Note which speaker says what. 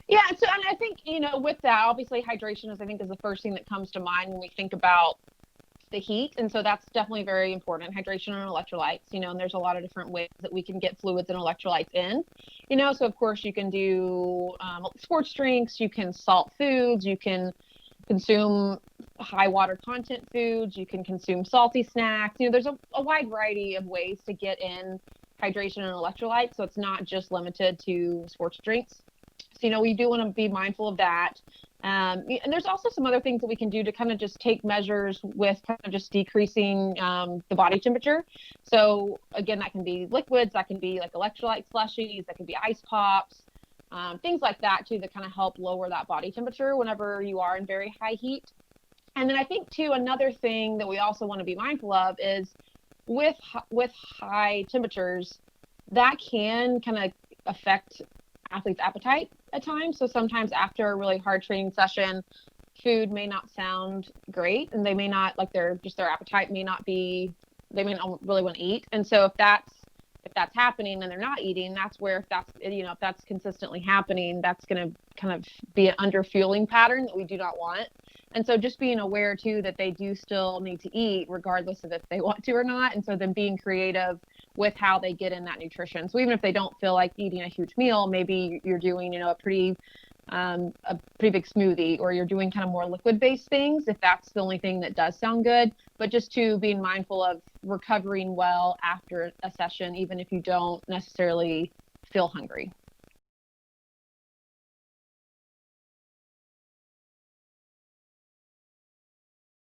Speaker 1: Yeah, so and I think, with that, obviously hydration is the first thing that comes to mind when we think about the heat. And so that's definitely very important. Hydration and electrolytes, and there's a lot of different ways that we can get fluids and electrolytes in, so of course you can do sports drinks, you can salt foods, you can consume high water content foods, you can consume salty snacks. There's a wide variety of ways to get in hydration and electrolytes. So it's not just limited to sports drinks. So, we do want to be mindful of that. And there's also some other things that we can do to kind of just take measures with kind of just decreasing the body temperature. So again, that can be liquids, that can be like electrolyte slushies, that can be ice pops, things like that too, that kind of help lower that body temperature whenever you are in very high heat. And then I think too, another thing that we also want to be mindful of is with high temperatures, that can kind of affect athletes' appetite at times. So sometimes after a really hard training session, food may not sound great, and they may not their appetite may not be, they may not really want to eat. And so if that's happening and they're not eating, that's where if that's consistently happening, that's going to kind of be an underfueling pattern that we do not want. And so just being aware too that they do still need to eat regardless of if they want to or not. And so then being creative with how they get in that nutrition. So even if they don't feel like eating a huge meal, maybe you're doing, a pretty big smoothie, or you're doing kind of more liquid-based things, if that's the only thing that does sound good. But just to being mindful of recovering well after a session, even if you don't necessarily feel hungry.